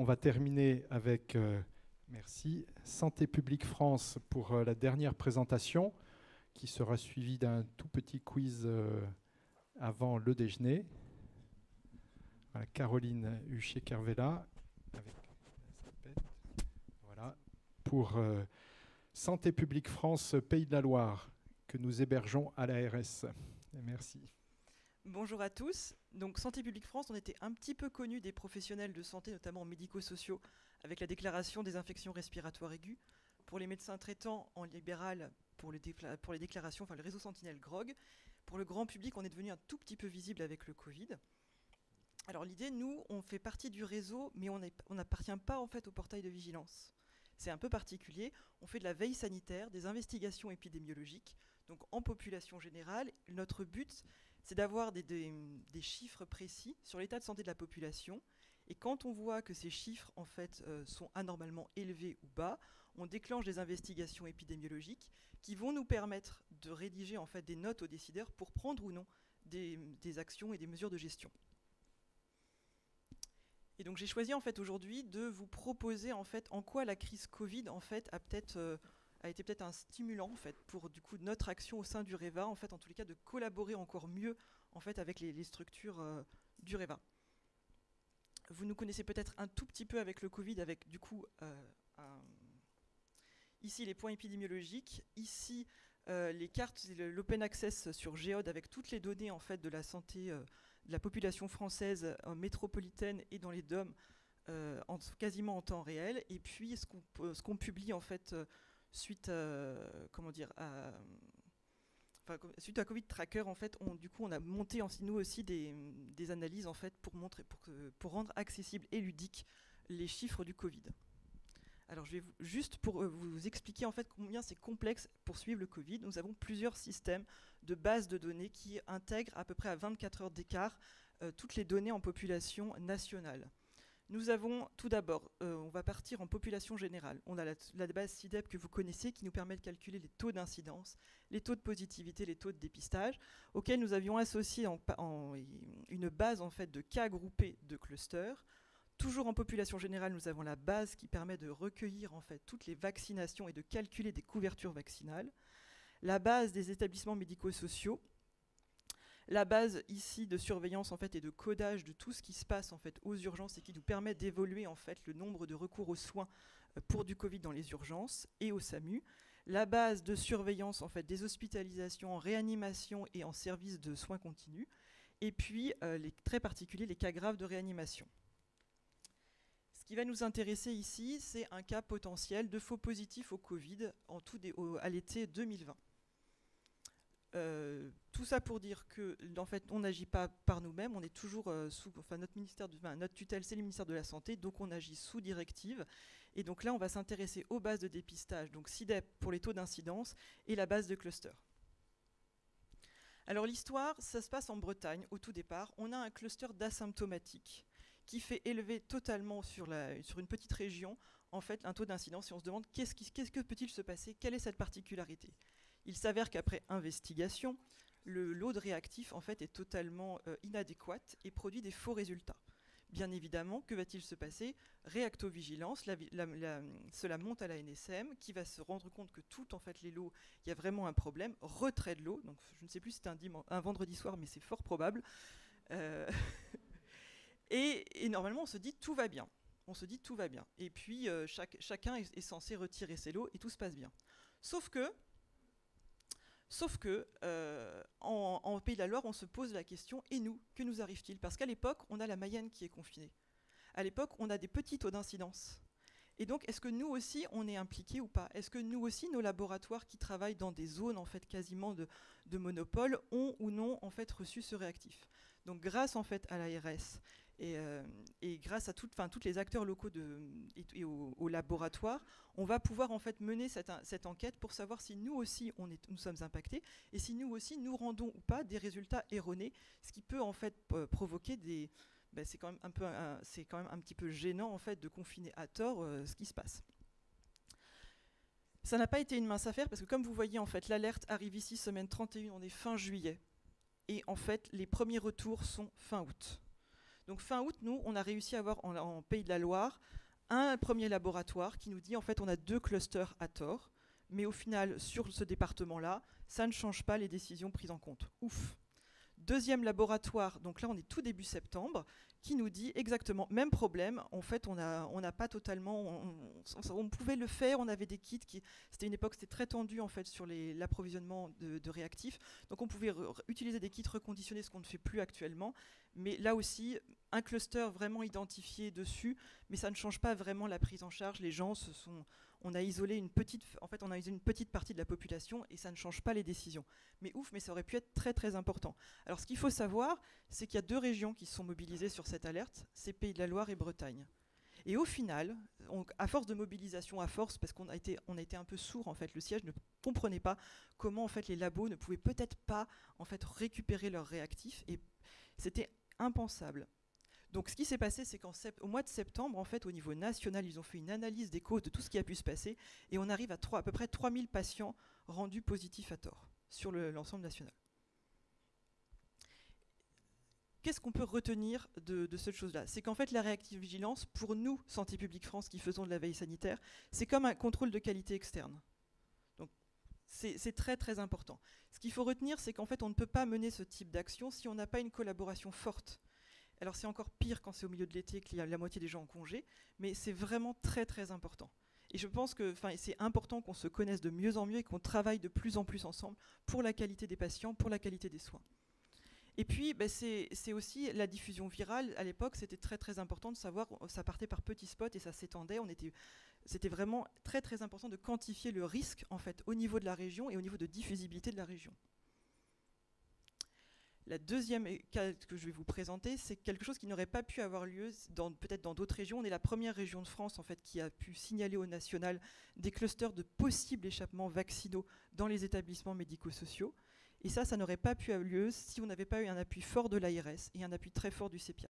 on va terminer avec, merci, Santé publique France pour la dernière présentation, qui sera suivie d'un tout petit quiz avant le déjeuner. Voilà, Caroline Huchet-Carvela, voilà, pour Santé publique France, Pays de la Loire, que nous hébergeons à l'ARS. Merci. Bonjour à tous. Donc Santé publique France, on était un petit peu connus des professionnels de santé, notamment médico-sociaux, avec la déclaration des infections respiratoires aiguës. Pour les médecins traitants en libéral, pour les déclarations, enfin le réseau Sentinelle GROG. Pour le grand public, on est devenu un tout petit peu visible avec le Covid. Alors l'idée, nous, on fait partie du réseau, mais on n'appartient pas en fait au portail de vigilance. C'est un peu particulier. On fait de la veille sanitaire, des investigations épidémiologiques, donc en population générale. Notre but, c'est d'avoir des chiffres précis sur l'état de santé de la population. Et quand on voit que ces chiffres en fait, sont anormalement élevés ou bas, on déclenche des investigations épidémiologiques qui vont nous permettre de rédiger en fait, des notes aux décideurs pour prendre ou non des actions et des mesures de gestion. Et donc j'ai choisi en fait aujourd'hui de vous proposer en fait en quoi la crise Covid en fait a été peut-être un stimulant en fait pour du coup notre action au sein du REVA en fait en tous les cas de collaborer encore mieux en fait avec les structures du REVA. Vous nous connaissez peut-être un tout petit peu avec le Covid avec du coup ici les points épidémiologiques, ici les cartes, l'open access sur Géode avec toutes les données en fait de la santé de la population française métropolitaine et dans les DOM quasiment en temps réel. Et puis ce qu'on publie en fait suite suite à Covid Tracker, en fait, on a monté nous aussi des analyses en fait pour rendre accessible et ludique les chiffres du Covid. Alors je vais juste pour vous expliquer en fait combien c'est complexe pour suivre le Covid. Nous avons plusieurs systèmes de bases de données qui intègrent à peu près à 24 heures d'écart toutes les données en population nationale. Nous avons tout d'abord, on va partir en population générale. On a la base CIDEP que vous connaissez qui nous permet de calculer les taux d'incidence, les taux de positivité, les taux de dépistage, auxquels nous avions associé une base en fait de cas groupés de clusters. Toujours en population générale, nous avons la base qui permet de recueillir en fait toutes les vaccinations et de calculer des couvertures vaccinales. La base des établissements médico-sociaux. La base ici de surveillance en fait et de codage de tout ce qui se passe en fait aux urgences et qui nous permet d'évoluer en fait le nombre de recours aux soins pour du Covid dans les urgences et au SAMU. La base de surveillance en fait des hospitalisations en réanimation et en service de soins continus. Et puis les très particuliers, les cas graves de réanimation. Ce qui va nous intéresser ici, c'est un cas potentiel de faux positif au Covid à l'été 2020. Tout ça pour dire que en fait, on n'agit pas par nous-mêmes, on est toujours notre tutelle, c'est le ministère de la Santé, donc on agit sous directive. Et donc là, on va s'intéresser aux bases de dépistage, donc CIDEP pour les taux d'incidence et la base de cluster. Alors l'histoire, ça se passe en Bretagne au tout départ. On a un cluster d'asymptomatiques qui fait élever totalement sur une petite région en fait un taux d'incidence et on se demande qu'est-ce que peut-il se passer, quelle est cette particularité. Il s'avère qu'après investigation, le load réactif en fait est totalement inadéquat et produit des faux résultats. Bien évidemment, que va-t-il se passer? Réactovigilance, cela monte à la NSM qui va se rendre compte que tout en fait les lots, il y a vraiment un problème, retrait de l'eau, donc je ne sais plus si c'est un vendredi soir, mais c'est fort probable. Et normalement, on se dit tout va bien. On se dit tout va bien. Et puis, chacun est censé retirer ses lots et tout se passe bien. Sauf que en Pays de la Loire, on se pose la question, et nous, que nous arrive-t-il? Parce qu'à l'époque, on a la Mayenne qui est confinée. À l'époque, on a des petits taux d'incidence. Et donc, est-ce que nous aussi, on est impliqués ou pas? Est-ce que nous aussi, nos laboratoires qui travaillent dans des zones en fait quasiment de monopole ont ou non en fait reçu ce réactif? Donc, grâce en fait à l'ARS et grâce à tous les acteurs locaux et aux laboratoires, on va pouvoir en fait mener cette enquête pour savoir si nous aussi nous sommes impactés et si nous aussi nous rendons ou pas des résultats erronés, ce qui peut en fait provoquer des c'est quand même un petit peu gênant en fait de confiner à tort ce qui se passe. Ça n'a pas été une mince affaire parce que comme vous voyez en fait l'alerte arrive ici semaine 31, on est fin juillet et en fait les premiers retours sont fin août. Donc fin août, nous, on a réussi à avoir en Pays de la Loire un premier laboratoire qui nous dit en fait on a 2 clusters à tort, mais au final sur ce département-là, ça ne change pas les décisions prises en compte. Ouf. Deuxième laboratoire, donc là on est tout début septembre, qui nous dit exactement même problème. En fait, on n'a pas totalement, on pouvait le faire, on avait des kits qui, c'était une époque, c'était très tendu en fait sur l'approvisionnement de réactifs, donc on pouvait utiliser des kits reconditionnés, ce qu'on ne fait plus actuellement. Mais là aussi, un cluster vraiment identifié dessus, mais ça ne change pas vraiment la prise en charge. Les gens on a isolé une petite partie de la population et ça ne change pas les décisions. Mais ouf, mais ça aurait pu être très très important. Alors ce qu'il faut savoir, c'est qu'il y a 2 régions qui se sont mobilisées sur cette alerte, c'est Pays de la Loire et Bretagne. Et au final, à force de mobilisation, parce qu'on a été un peu sourd en fait, le siège ne comprenait pas comment en fait les labos ne pouvaient peut-être pas en fait récupérer leurs réactifs et c'était impensable. Donc ce qui s'est passé, c'est qu'au mois de septembre, en fait, au niveau national, ils ont fait une analyse des causes de tout ce qui a pu se passer et on arrive à peu près 3000 patients rendus positifs à tort sur l'ensemble national. Qu'est-ce qu'on peut retenir de cette chose-là? C'est qu'en fait, la réactive vigilance, pour nous, Santé publique France, qui faisons de la veille sanitaire, c'est comme un contrôle de qualité externe. Donc c'est très très important. Ce qu'il faut retenir, c'est qu'en fait, on ne peut pas mener ce type d'action si on n'a pas une collaboration forte. Alors c'est encore pire quand c'est au milieu de l'été, qu'il y a la moitié des gens en congé, mais c'est vraiment très très important. Et je pense que c'est important qu'on se connaisse de mieux en mieux et qu'on travaille de plus en plus ensemble pour la qualité des patients, pour la qualité des soins. Et puis c'est aussi la diffusion virale. À l'époque, c'était très très important de savoir, ça partait par petits spots et ça s'étendait. C'était vraiment très très important de quantifier le risque en fait au niveau de la région et au niveau de diffusibilité de la région. La deuxième cas que je vais vous présenter, c'est quelque chose qui n'aurait pas pu avoir lieu peut-être dans d'autres régions. On est la première région de France en fait, qui a pu signaler au national des clusters de possibles échappements vaccinaux dans les établissements médico-sociaux. Et ça n'aurait pas pu avoir lieu si on n'avait pas eu un appui fort de l'ARS et un appui très fort du CEPIAT.